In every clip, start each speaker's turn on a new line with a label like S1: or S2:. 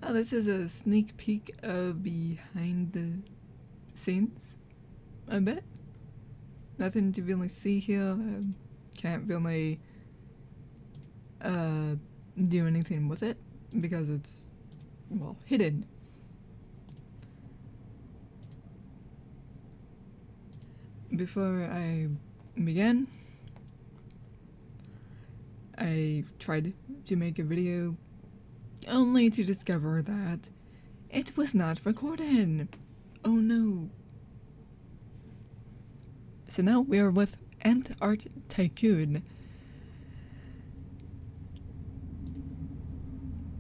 S1: Oh, this is a sneak peek of behind the scenes, I bet. Nothing to really see here. Can't really do anything with it because it's, well, hidden. Before I begin, I tried to make a video only to discover that it was not recorded. Oh no. So now we are with Ant Art Tycoon.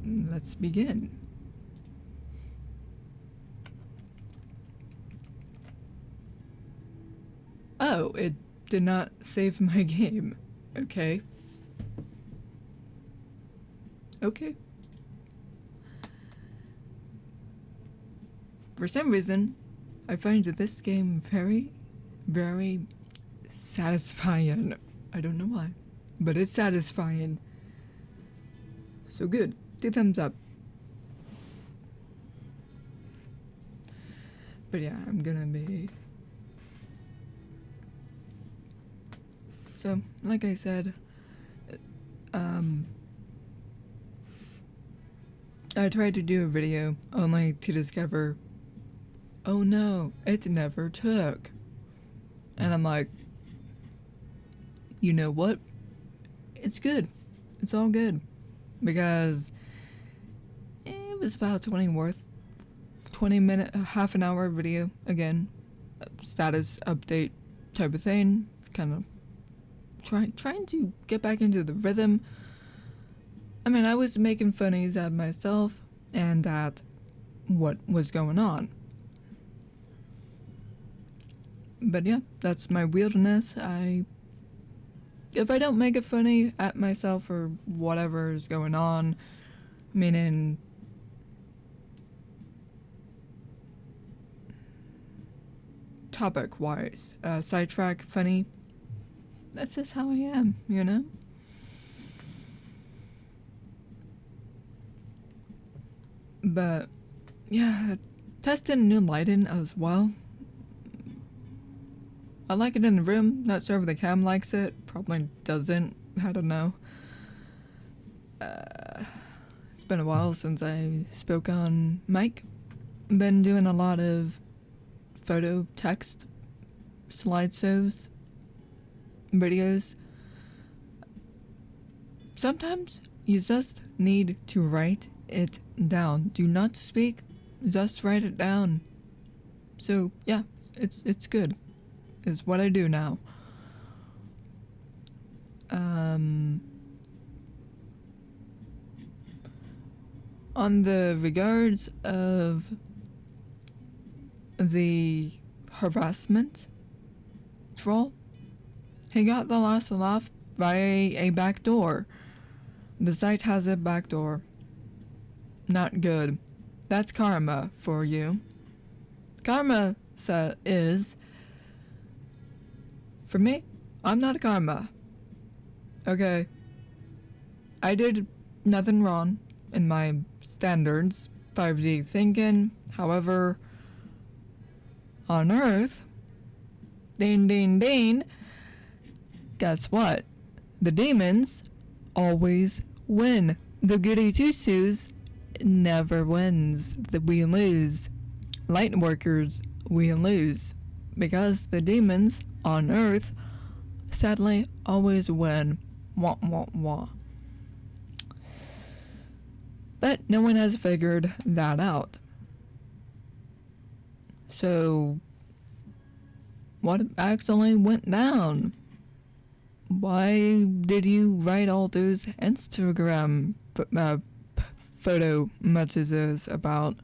S1: Let's begin. Oh, it did not save my game. Okay. Okay. For some reason, I find this game very, very satisfying. I don't know why, but it's satisfying. So good. 2 thumbs up. But yeah, I'm gonna be... So, like I said, I tried to do a video only to discover, oh no, it never took. And I'm like, you know what? It's good. It's all good. Because it was about 20 minute, half an hour video, again, status update type of thing, kind of trying to get back into the rhythm. I mean, I was making funnies at myself and at what was going on. But yeah, that's my weirdness. If I don't make it funny at myself or whatever is going on, meaning topic-wise, sidetrack, funny, that's just how I am, you know? But yeah, testing new lighting as well. I like it in the room, not sure if the cam likes it, probably doesn't, I don't know. It's been a while since I spoke on mic. Been doing a lot of photo, text, slideshows, videos. Sometimes you just need to write it down. Do not speak, just write it down. So yeah, it's good. Is what I do now. On the regards of the harassment troll, he got the last laugh by a back door. The site has a back door. Not good. That's karma for you. Karma is... For me, I'm not a karma. Okay. I did nothing wrong in my standards, 5D thinking. However, on Earth, ding ding ding, guess what? The demons always win. The goody two-shoes never wins. We lose. Lightworkers, we lose. Because the demons on Earth sadly always win. Wah wah wah. But no one has figured that out. So what actually went down? Why did you write all those Instagram photo messages about,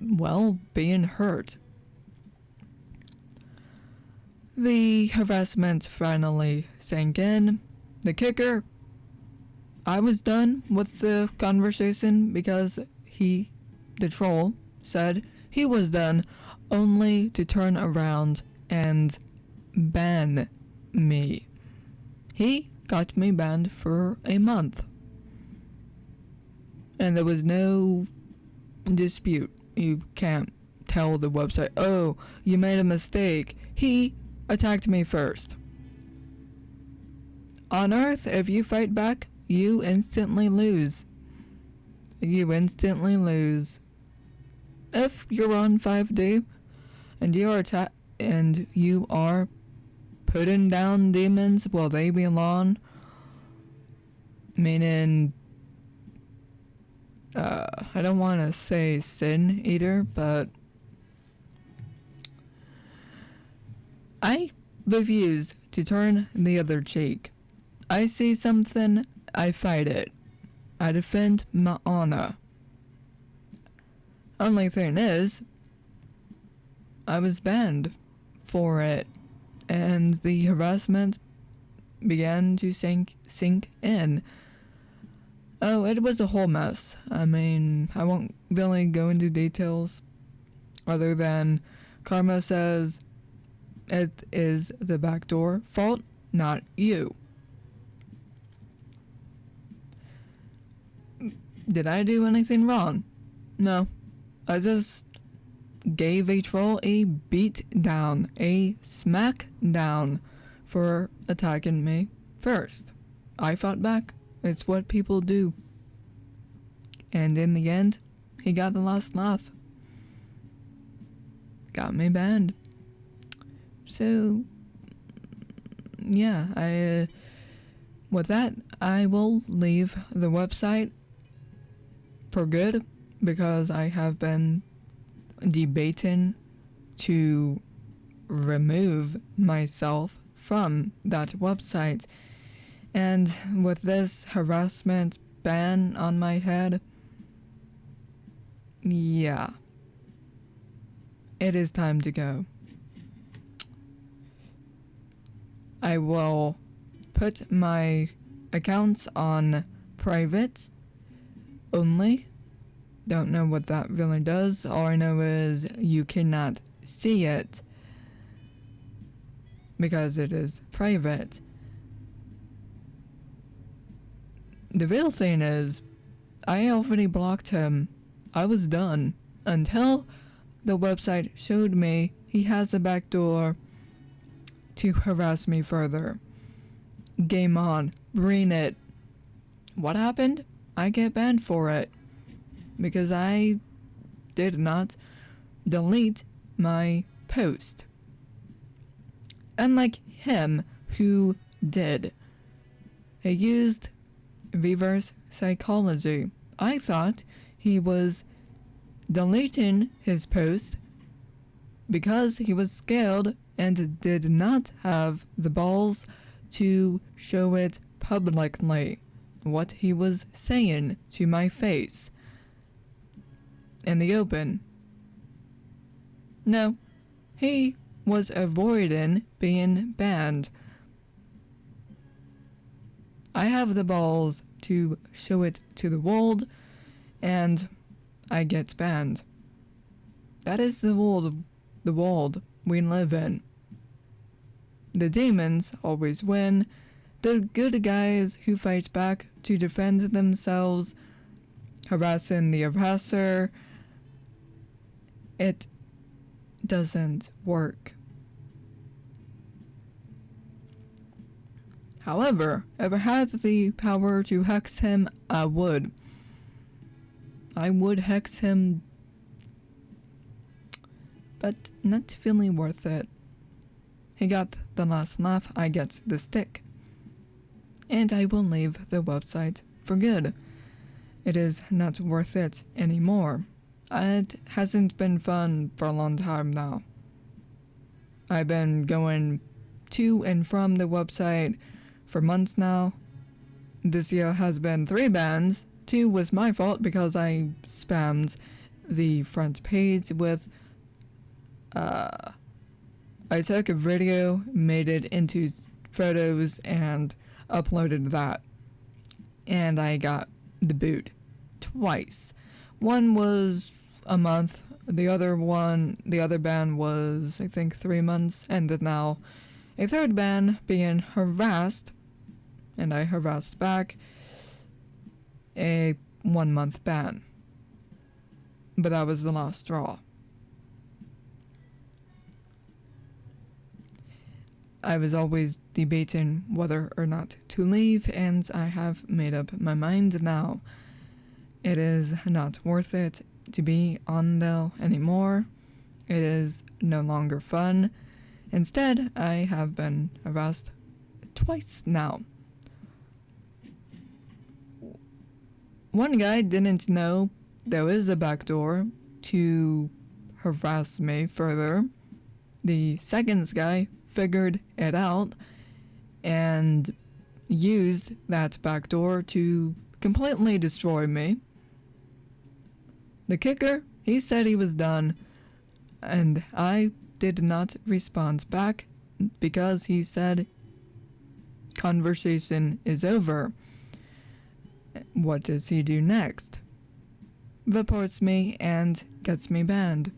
S1: well, being hurt? The harassment finally sank in. The kicker, I was done with the conversation because the troll, said he was done only to turn around and ban me. He got me banned for a month. And there was no dispute. You can't tell the website, oh, you made a mistake. He attacked me first. On Earth, if you fight back, you instantly lose. You instantly lose. If you're on 5D and you are putting down demons while they belong, meaning I don't want to say sin eater, but I refuse to turn the other cheek. I see something, I fight it. I defend my honor. Only thing is, I was banned for it, and the harassment began to sink in. Oh, it was a whole mess. I mean, I won't really go into details, other than karma says it is the backdoor fault, not you. Did I do anything wrong? No. I just gave a troll a beat down, a smack down for attacking me first. I fought back. It's what people do. And in the end, he got the last laugh. Got me banned. So, yeah, with that, I will leave the website for good, because I have been debating to remove myself from that website. And with this harassment ban on my head, yeah, it is time to go. I will put my accounts on private only. Don't know what that really does. All I know is you cannot see it because it is private. The real thing is, I already blocked him. I was done until the website showed me he has a backdoor to harass me further. Game on. Bring it. What happened? I get banned for it because I did not delete my post. Unlike him, who did. He used reverse psychology. I thought he was deleting his post because he was scared and did not have the balls to show it publicly, what he was saying to my face in the open. No, he was avoiding being banned. I have the balls to show it to the world, and I get banned. That is the world we live in. The demons always win. The good guys who fight back to defend themselves, harassing the harasser, it doesn't work. However, if I had the power to hex him, I would. I would hex him, but not feeling worth it. He got the last laugh, I get the stick. And I will leave the website for good. It is not worth it anymore. It hasn't been fun for a long time now. I've been going to and from the website for months now. This year has been 3 bans. 2 was my fault because I spammed the front page with I took a video, made it into photos, and uploaded that. And I got the boot twice. One was a month. The other ban was, I think, 3 months. And now a third ban being harassed. And I harassed back. A 1-month ban. But that was the last straw. I was always debating whether or not to leave, and I have made up my mind now. It is not worth it to be on there anymore. It is no longer fun. Instead, I have been harassed twice now. One guy didn't know there was a backdoor to harass me further. The second guy figured it out and used that backdoor to completely destroy me. The kicker, he said he was done, and I did not respond back because he said conversation is over. What does he do next? Reports me and gets me banned.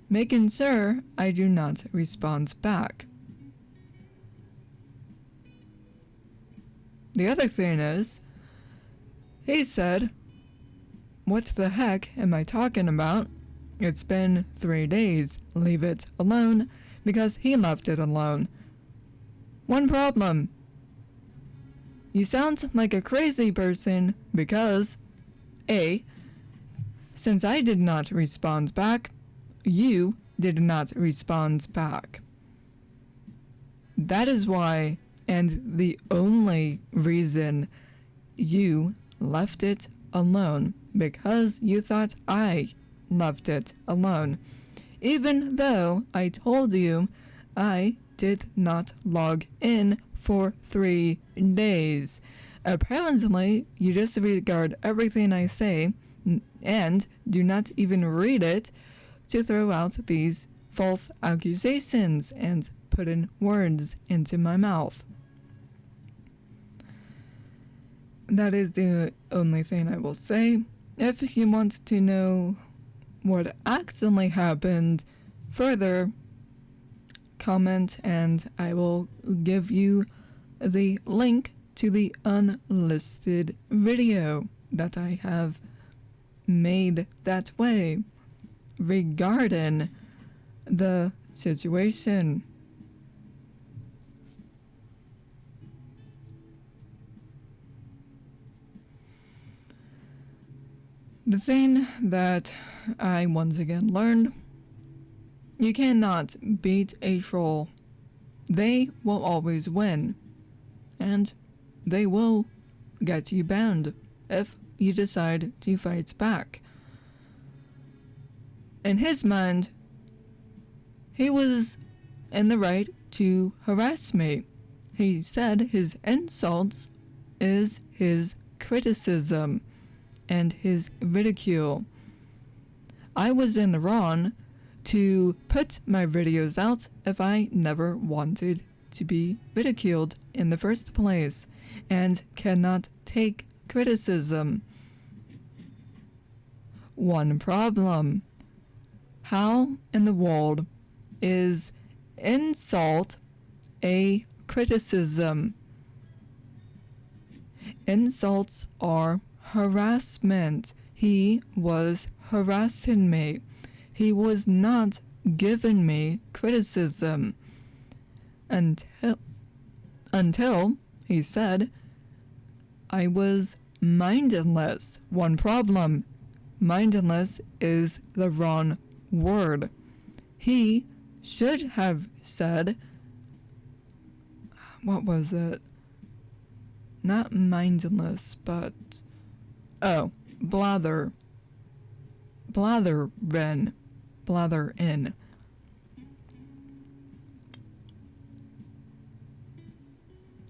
S1: Making sure I do not respond back. The other thing is, he said, "What the heck am I talking about? It's been 3 days, leave it alone," because he left it alone. One problem. You sound like a crazy person because, A, since I did not respond back, you did not respond back. That is why, and the only reason, you left it alone, because you thought I left it alone. Even though I told you I did not log in for 3 days. Apparently, you disregard everything I say and do not even read it to throw out these false accusations and put in words into my mouth. That is the only thing I will say. If you want to know what actually happened further, comment and I will give you the link to the unlisted video that I have made that way regarding the situation. The thing that I once again learned, you cannot beat a troll. They will always win, and they will get you banned if you decide to fight back. In his mind, he was in the right to harass me. He said his insults is his criticism and his ridicule. I was in the wrong to put my videos out if I never wanted to be ridiculed in the first place and cannot take criticism. One problem. How in the world is insult a criticism? Insults are harassment. He was harassing me. He was not giving me criticism until he said I was mindless. One problem. Mindless is the wrong word. He should have said, what was it? Not mindless, but blather. Blatherin.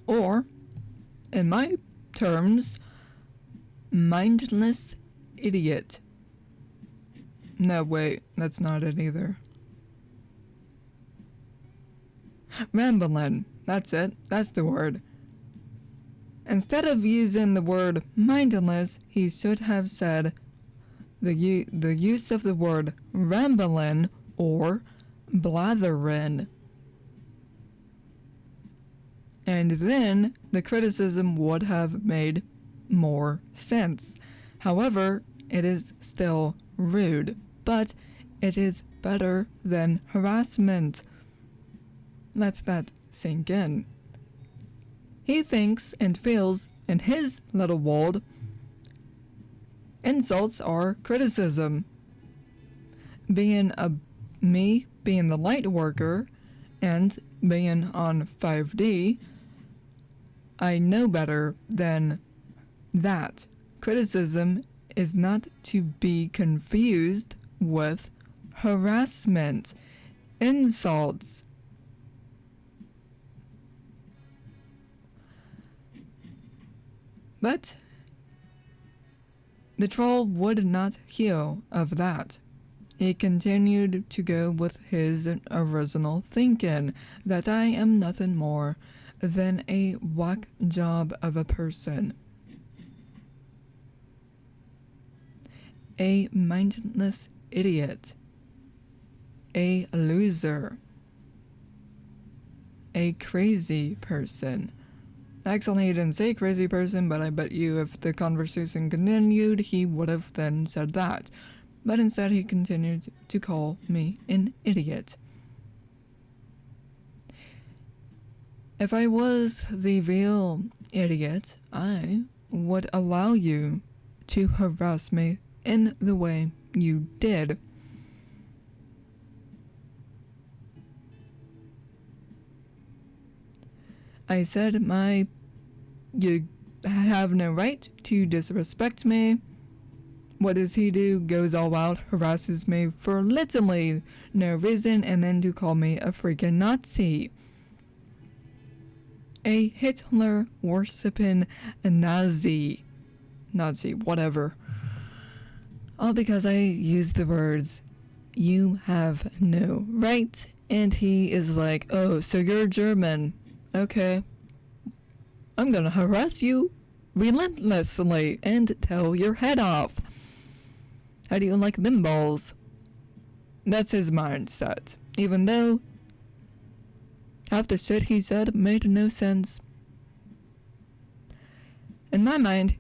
S1: Or, in my terms, mindless idiot. No, wait, that's not it either. Ramblin', that's it, that's the word. Instead of using the word mindless, he should have said the use of the word ramblin' or blatherin'. and then the criticism would have made more sense. However, it is still rude, but it is better than harassment. Let that sink in. He thinks and feels in his little world, insults are criticism. Being the Lightworker and being on 5D, I know better than that. Criticism is not to be confused with harassment, insults. But the troll would not hear of that. He continued to go with his original thinking that I am nothing more than a whack job of a person. A mindless idiot. A loser. A crazy person. Actually, he didn't say crazy person, but I bet you if the conversation continued, he would have then said that. But instead, he continued to call me an idiot. If I was the real idiot, I would allow you to harass me in the way you did. I said you have no right to disrespect me. What does he do? Goes all out, harasses me for literally no reason, and then to call me a freaking Nazi. A Hitler worshipping Nazi, whatever. All because I used the words, you have no right. And he is like, oh, so you're German. Okay. I'm gonna harass you relentlessly and tear your head off. How do you like them balls? That's his mindset. Even though half the shit he said made no sense. In my mind,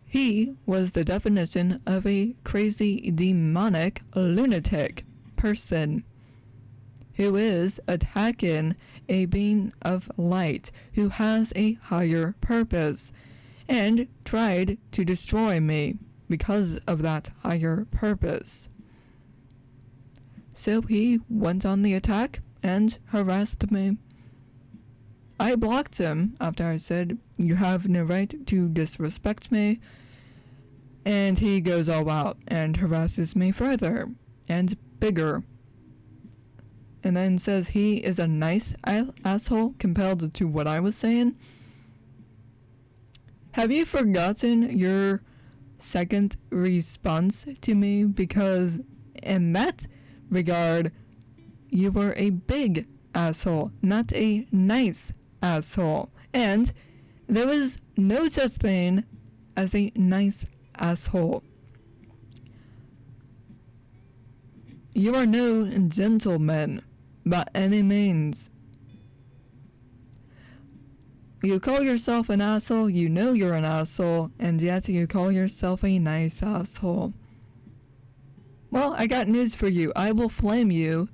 S1: he was the definition of a crazy, demonic, lunatic person who is attacking a being of light who has a higher purpose and tried to destroy me because of that higher purpose. So he went on the attack and harassed me. I blocked him after I said, you have no right to disrespect me, and he goes all out and harasses me further and bigger. And then says he is a nice asshole compared to what I was saying. Have you forgotten your second response to me? Because in that regard, you were a big asshole, not a nice asshole. And there was no such thing as a nice asshole. You are no gentleman by any means. You call yourself an asshole, you know you're an asshole, and yet you call yourself a nice asshole. Well, I got news for you. I will flame you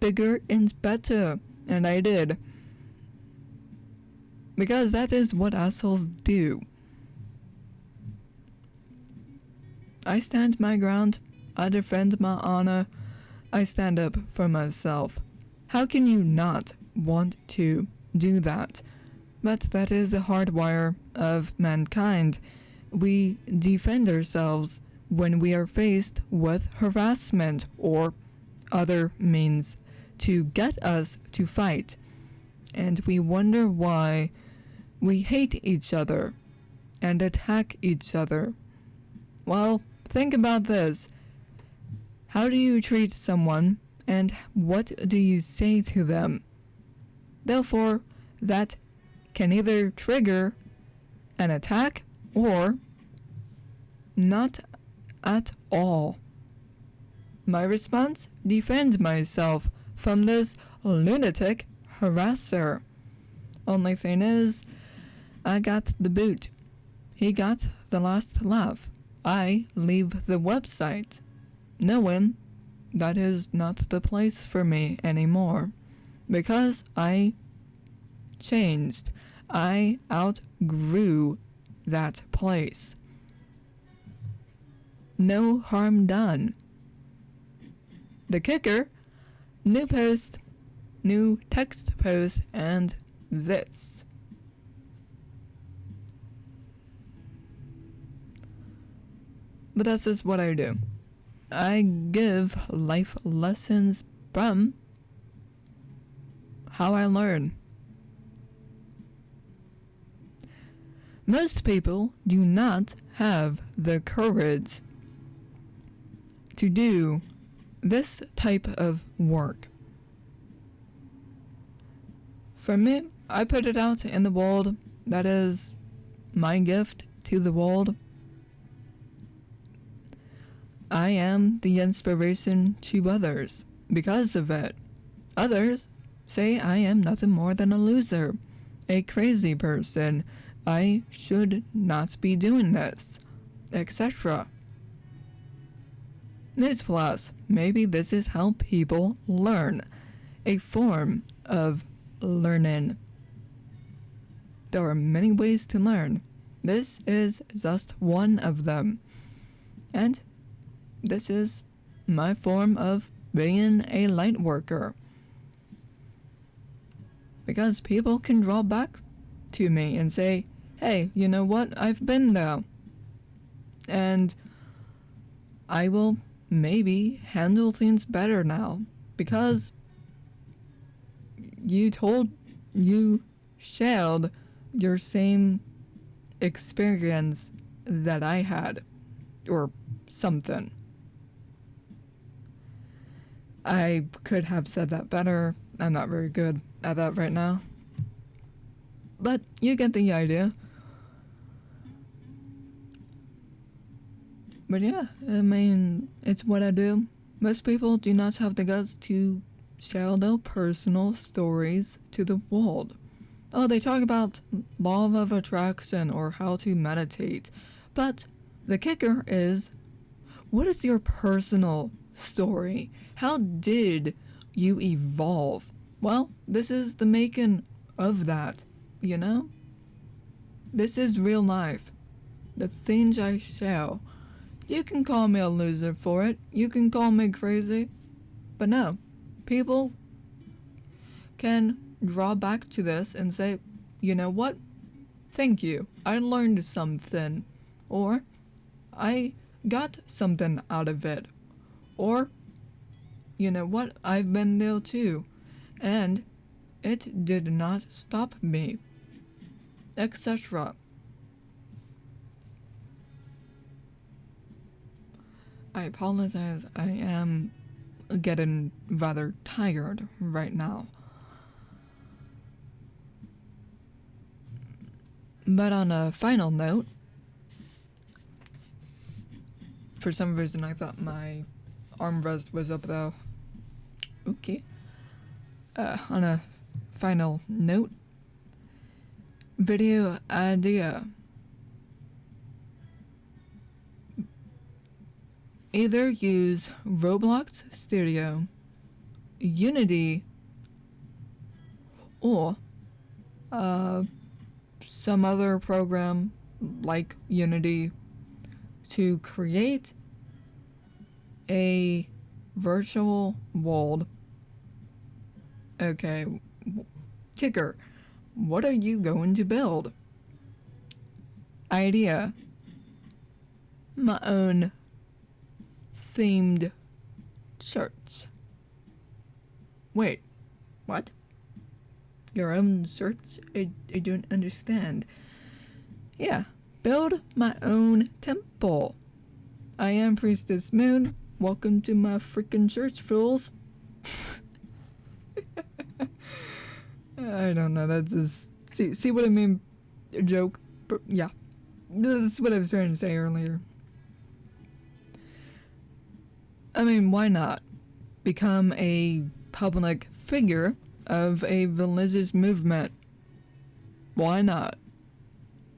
S1: bigger and better. And I did. Because that is what assholes do. I stand my ground. I defend my honor. I stand up for myself. How can you not want to do that? But that is the hardwire of mankind. We defend ourselves when we are faced with harassment or other means to get us to fight. And we wonder why we hate each other and attack each other. Well, think about this. How do you treat someone and what do you say to them? Therefore, that can either trigger an attack or not at all. My response? Defend myself from this lunatic harasser. Only thing is, I got the boot. He got the last laugh. I leave the website, knowing that is not the place for me anymore. Because I changed. I outgrew that place. No harm done. The kicker, new post, new text post, and this. But that's just what I do. I give life lessons from how I learn. Most people do not have the courage to do this type of work. For me, I put it out in the world. That is my gift to the world. I am the inspiration to others because of it. Others say I am nothing more than a loser, a crazy person. I should not be doing this, etc. Newsflash, maybe this is how people learn, a form of learning. There are many ways to learn. This is just one of them. And this is my form of being a light worker. Because people can draw back to me and say, hey, you know what? I've been there. And I will maybe handle things better now. Because you shared your same experience that I had. Or something. I could have said that better. I'm not very good at that right now. But you get the idea. But yeah, I mean, it's what I do. Most people do not have the guts to share their personal stories to the world. Oh, they talk about law of attraction or how to meditate. But the kicker is, what is your personal story? How did you evolve? Well, this is the making of that, you know? This is real life. The things I share. You can call me a loser for it. You can call me crazy. But no, people can draw back to this and say, you know what? Thank you. I learned something. Or, I got something out of it. Or, you know what? I've been there too. And it did not stop me. Etc. I apologize, I am getting rather tired right now. But on a final note, for some reason I thought my armrest was up though. Okay. On a final note, video idea. Either use Roblox Studio, Unity, or some other program like Unity to create a virtual world. Okay, kicker. What are you going to build? Idea. My own themed shirts. Wait, what? Your own shirts? I don't understand. Yeah, build my own temple. I am Priestess Moon. Welcome to my freaking church, fools. I don't know, that's just... See what I mean? A joke? But yeah, that's what I was trying to say earlier. I mean, why not become a public figure of a religious movement? Why not?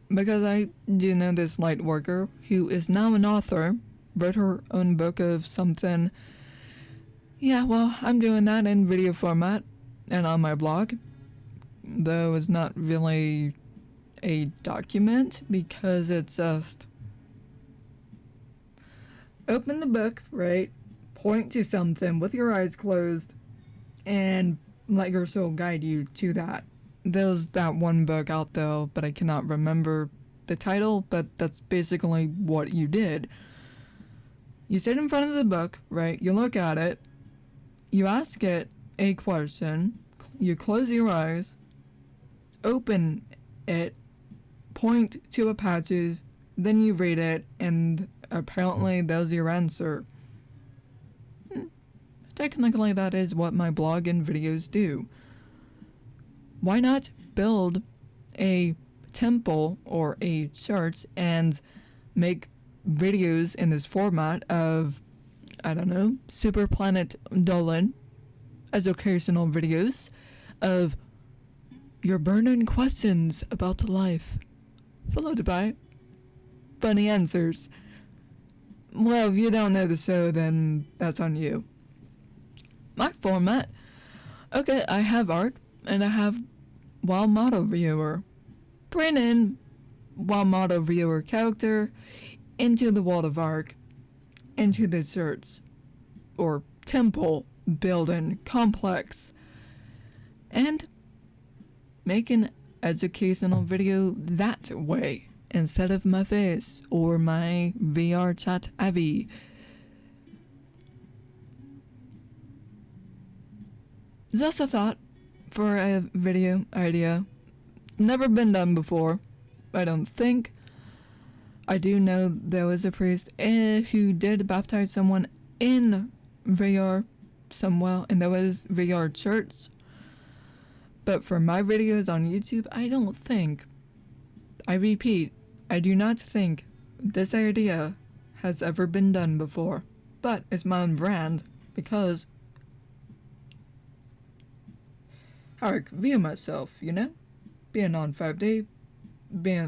S1: Because I do know this Lightworker, who is now an author, wrote her own book of something. Yeah, well, I'm doing that in video format and on my blog, though it's not really a document because it's just open the book, right? Point to something with your eyes closed and let your soul guide you to that. There's that one book out there, but I cannot remember the title, but that's basically what you did. You sit in front of the book, right? You look at it, you ask it a question, you close your eyes, open it, point to a passage, then you read it, and apparently there's your answer. Technically, that is what my blog and videos do. Why not build a temple or a church and make videos in this format of, I don't know, Super Planet Dolan, educational videos of your burning questions about life, followed by funny answers. Well, if you don't know the show, then that's on you. My format, okay, I have ARC, and I have Wild Model Viewer. Bring in Wild Model Viewer character into the world of ARC, into the church, or temple, building, complex, and make an educational video that way, instead of my face or my VR chat Abby. Just a thought for a video idea. Never been done before, I don't think. I do know there was a priest who did baptize someone in VR somewhere, and there was VR church. But for my videos on YouTube, I don't think, I repeat, I do not think this idea has ever been done before. But it's my own brand, because I view myself, you know? Being on 5D,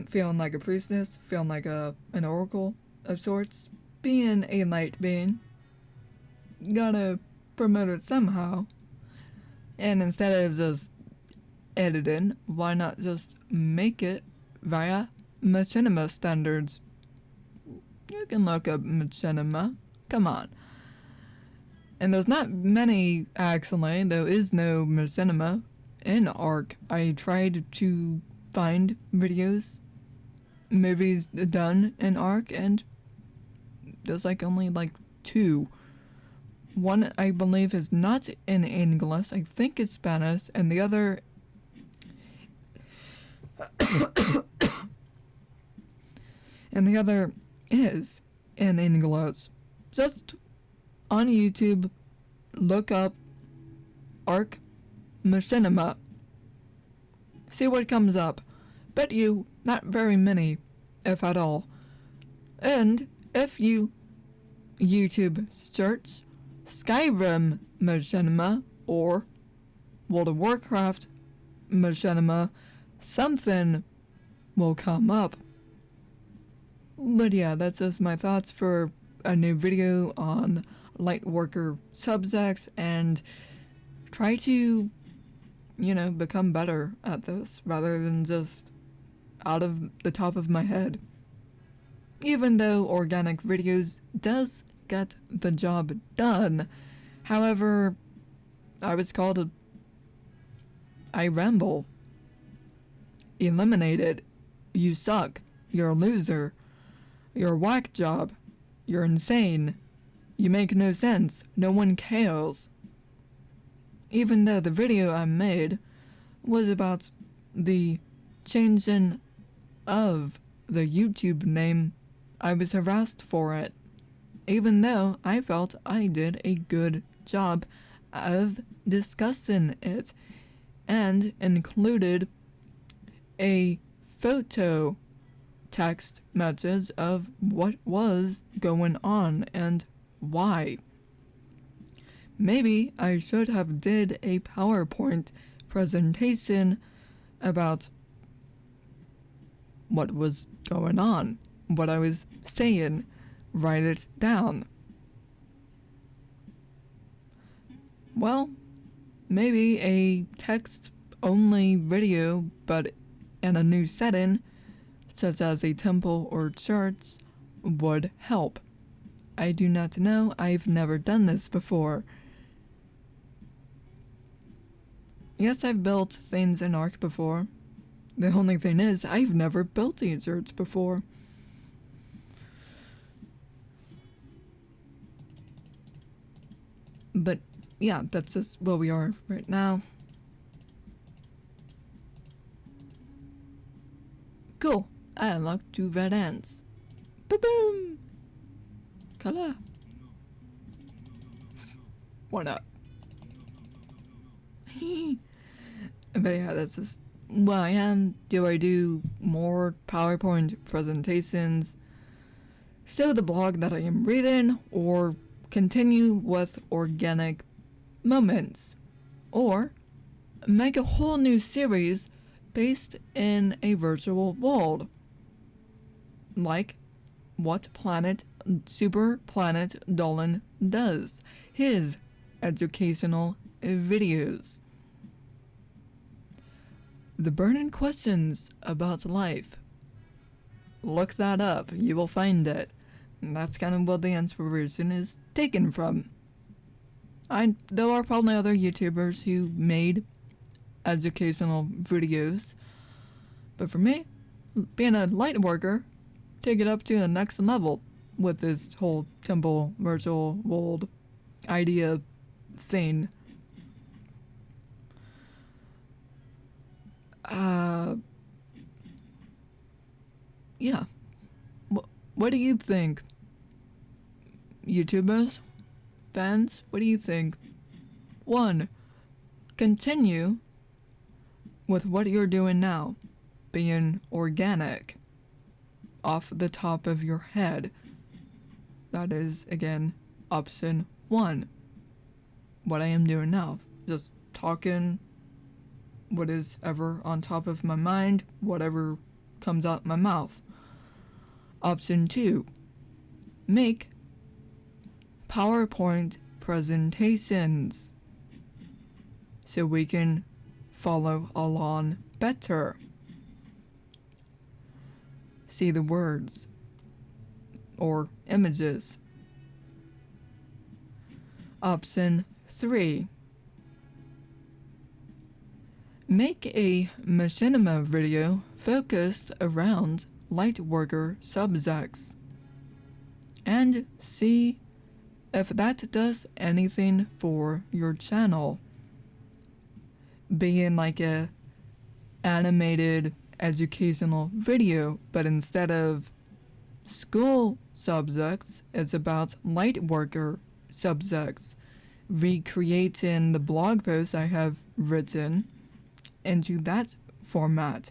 S1: feeling like a priestess, feeling like an oracle of sorts, being a light being. Gotta promote it somehow. And instead of just editing, why not just make it via machinima standards? You can look up machinima. Come on. And there's not many, actually. There is no machinima in ARC. I tried to find videos, movies done in ARC, and there's only 2. One, I believe, is not in English. I think it's Spanish, and the other is in English. Just on YouTube, look up ARC Machinima. See what comes up. Bet you not very many, if at all. And if you YouTube search Skyrim Machinima or World of Warcraft Machinima, something will come up. But yeah, that's just my thoughts for a new video on Lightworker subjects, and try to, become better at this rather than just out of the top of my head. Even though organic videos does get the job done, however, I ramble, eliminated, you suck, you're a loser, you're a whack job, you're insane, you make no sense, no one cares. Even though the video I made was about the changing of the YouTube name, I was harassed for it, even though I felt I did a good job of discussing it, and included a photo text message of what was going on and why. Maybe I should have did a PowerPoint presentation about what was going on, what I was saying, write it down. Well, maybe a text-only video, but in a new setting, such as a temple or church, would help. I do not know. I've never done this before. Yes, I've built things in Arc before. The only thing is, I've never built a church before. But yeah, that's just where we are right now. Cool. I unlocked 2 red ants. Boom! Color. Why not? But yeah, that's just what I am. Do I do more PowerPoint presentations? Show the blog that I am reading, or continue with organic moments? Or make a whole new series based in a virtual world? Like what Super Planet Dolan does. His educational videos. The burning questions about life. Look that up. You will find it. And that's kind of what the inspiration is taken from. There are probably other YouTubers who made educational videos. But for me, being a Lightworker, take it up to the next level with this whole temple virtual world idea thing. Yeah. What do you think? YouTubers? Fans? What do you think? 1. Continue with what you're doing now, being organic, off the top of your head. That is, again, option 1. What I am doing now. Just talking what is ever on top of my mind, whatever comes out my mouth. Option 2. Make PowerPoint presentations so we can follow along better. See the words or images. Option 3. Make a machinima video focused around Lightworker subjects and see if that does anything for your channel. Being like a animated educational video, but instead of school subjects, it's about Lightworker subjects, recreating the blog post I have written into that format.